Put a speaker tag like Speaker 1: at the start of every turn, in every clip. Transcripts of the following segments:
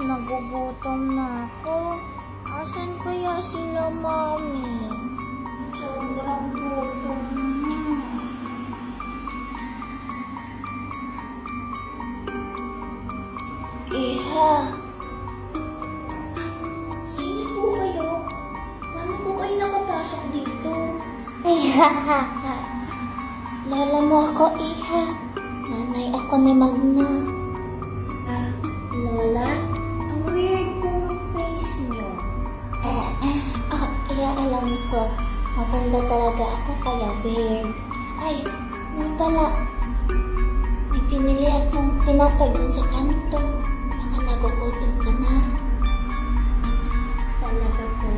Speaker 1: Nagugutom na ako. Asan kaya sila, Mami? Sobrang gutom na. Iha. Sino po kayo? Paano po kayo nakapasok dito? Lola mo ako, Iha. Nanay ako ni Magna. Lola? Ang weird po ng face niyo. Alam ko. Maganda talaga ako kaya weird. Ay, nang pala. May pinili akong tinapay dun sa kanto. Baka nagugutom ka na. Talaga po?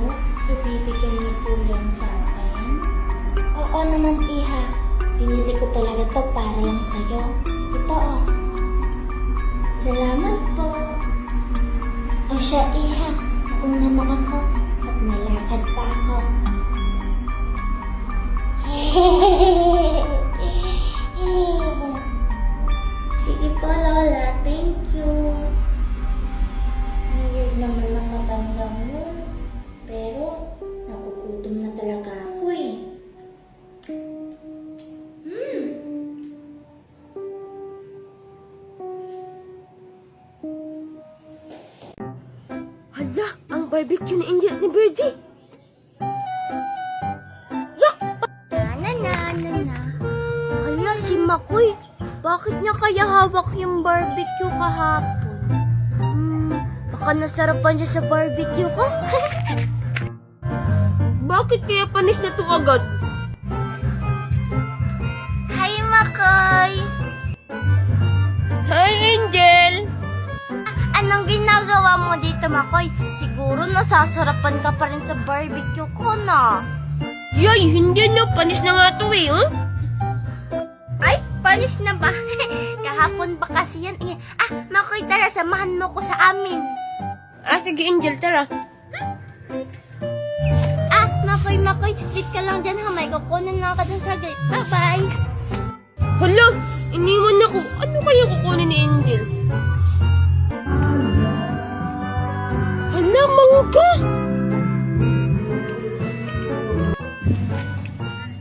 Speaker 1: Ibibigay niyo po yan sa akin? Oo naman, Iha. Pinili ko talaga to para lang sa'yo. Ito, oh. Salamat po. O siya, Iha. Una na ako at nalakad pa ako. Sige po, Lola. Thank you. Weird naman ang matandang yun. Pero, nagugutom na talaga ako eh.
Speaker 2: Hala, ang barbecue ni Angel at ni Virgie. Yak!
Speaker 1: Na.
Speaker 2: Hala, si Makoy. Bakit niya kaya hawak yung barbecue kahapon? Baka nasarapan siya sa barbecue ko? Bakit kaya panis na to agad?
Speaker 1: Hi, Makoy!
Speaker 2: Hi, Angel!
Speaker 1: Anong ginagawa mo dito, Makoy? Siguro nasasarapan ka pa rin sa barbecue ko, na.
Speaker 2: Yay, hindi na. Panis na nga to eh, huh?
Speaker 1: Ay, panis na ba? Kahapon pa kasi yan. Makoy, tara, samahan mo ko sa amin.
Speaker 2: Sige, Angel, tara.
Speaker 1: Makoy, sit ka lang dyan, ha? May kukunin lang ka dun sa gate. Bye-bye!
Speaker 2: Hala, iniwan ako. Ano kaya kukunin ni Angel? Hala, mangga!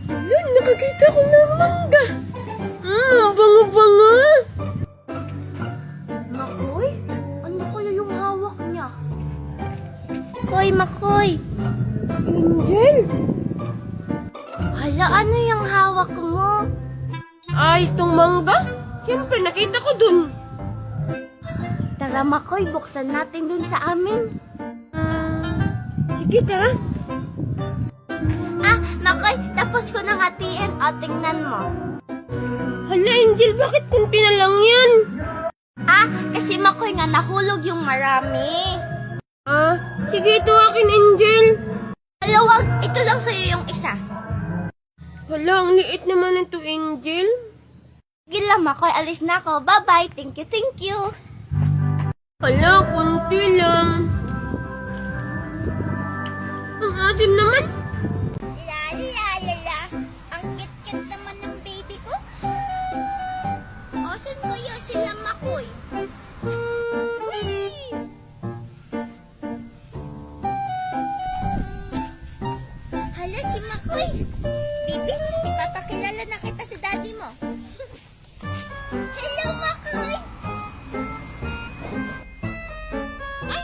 Speaker 2: Hala, nakakita ko ng mangga. Bango-bango.
Speaker 1: Makoy? Ano kaya yung hawak niya? Makoy!
Speaker 2: Angel?
Speaker 1: Hala, ano yung hawak mo?
Speaker 2: Ay, itong mangga? Siyempre, nakita ko dun.
Speaker 1: Tara, Makoy, buksan natin dun sa amin.
Speaker 2: Sige, tara.
Speaker 1: Makoy, tapos ko nang hatiin. O, tingnan mo.
Speaker 2: Hala, Angel, bakit kunti na lang yan?
Speaker 1: Kasi Makoy nga nahulog yung marami.
Speaker 2: Sige, ito akin, Angel.
Speaker 1: Hala, wag. Ito lang sa'yo yung isa.
Speaker 2: Hala, ang liit naman ito, Angel.
Speaker 1: Sige lang, Makoy. Alis na ako. Bye-bye. Thank you.
Speaker 2: Hala, kunti lang. Ang asim naman.
Speaker 1: La. Ang kit-kit naman ng baby ko. Asan kaya sila, Makoy? Hala, si Makoy. Baby, ipapakilala na kita sa daddy mo. Hello, Makoy! Ay,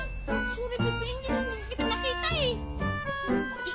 Speaker 1: sorry, Baby Angel. Hindi kita nakita eh. Hindi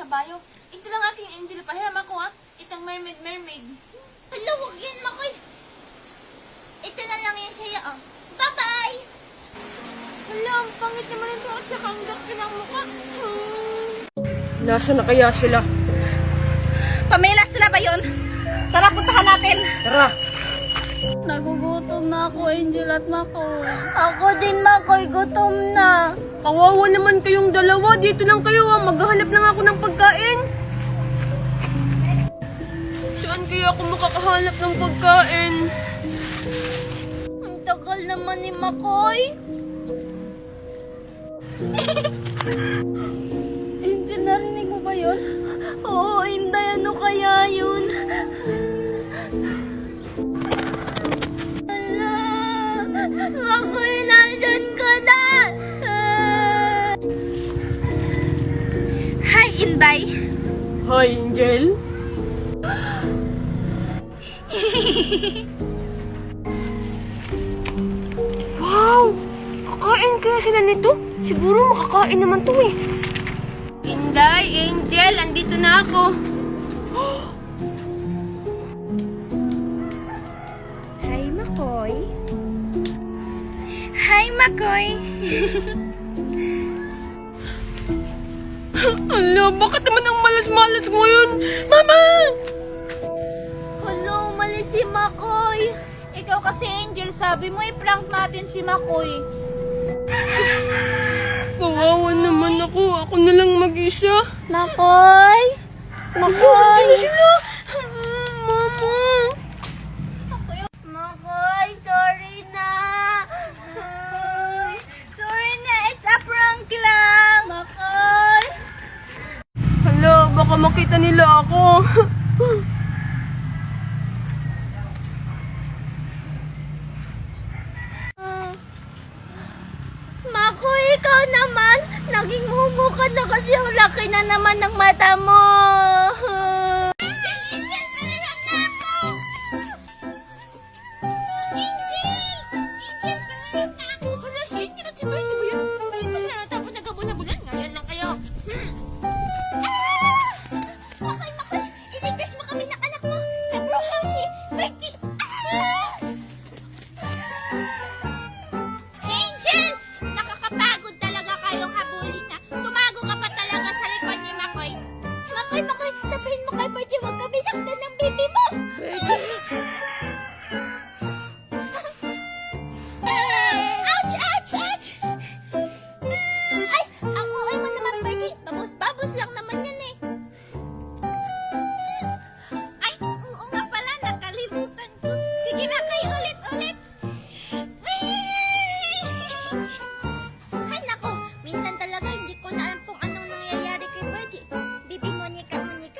Speaker 3: sa bayo. Ito lang aking angel, pahiram ako ha. Itong mermaid.
Speaker 1: Hala, huwag yan, Makoy. Ito na lang yan sa'yo, oh. Bye-bye!
Speaker 3: Hala, ang pangit naman ito at saka ang gaki ng mukha.
Speaker 4: Nasaan na kaya sila?
Speaker 3: Pamela, sila ba yun? Tara, puntahan natin.
Speaker 4: Tara!
Speaker 3: Nagugutom na ako, Angel at Makoy.
Speaker 2: Ako din, Makoy. Gutom na.
Speaker 4: Kawawa naman kayong dalawa. Dito lang kayo ha. Maghahanap lang ako ng pagkain. Saan kaya ako makakahanap ng pagkain?
Speaker 2: Ang tagal naman ni Makoy.
Speaker 3: Angel, narinig mo ba yun?
Speaker 2: Oo, Inday. Ano kaya yun? Hala! Makoy, nasan ka na?
Speaker 3: Hi, Inday.
Speaker 4: Hi, Angel. Wow! Kakain kaya sila nito? Siguro makakain naman to eh. Inday, Angel, andito na ako.
Speaker 2: Hi, Makoy. Hi, Makoy.
Speaker 4: Ala, bakit naman ang malas-malas ngayon? Mama!
Speaker 2: Hala, umalis si Makoy.
Speaker 3: Ikaw kasi, Angel, sabi mo i-prank natin si Makoy.
Speaker 4: Kawawa naman ako. Ako na lang mag-isa.
Speaker 2: Makoy? Makoy?
Speaker 4: Sila? Mama!
Speaker 2: Makoy, sorry na. Sorry na, it's a prank lang. Makoy?
Speaker 4: Hala, baka makita nila ako.
Speaker 2: Makoy, ikaw naman. Naging mumu ka na kasi ang laki na naman ng mata mo.
Speaker 3: Hala, si Angel at si Bertie ba yun? Ngayon pa sila natapos nagkabulan-bulan. Ngayon lang kayo.
Speaker 1: Makoy, iligtas mo kami ng anak mo sa broham si Bertie.
Speaker 3: Angel! Nakakapagod talaga kayong habulin na. Tumago ka pa talaga sa likod ni Makoy.
Speaker 1: Makoy, sabihin mo kay Bertie huwag kami saktan ng baby mo. Ouch! Ay, ang muoy mo naman, Bertie. Babos-babos lang naman yan eh.
Speaker 3: Ay, oo nga pala. Nakalimutan ko. Sige, Makoy, ulit.
Speaker 1: Ay, nako. Minsan talaga hindi ko na alam kung anong nangyayari kay Bertie. Bibi Monica, okay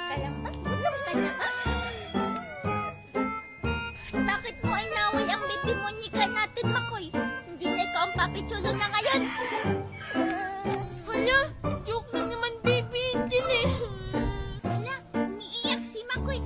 Speaker 1: ka lang ba? Gulong ka na ba? Bakit mo inaway ang bibi Monica natin, Makoy? Hindi na ikaw ang papichulo na ngayon.
Speaker 3: Hala, joke lang naman, baby Angel eh.
Speaker 1: Wala, umiiyak si Makoy.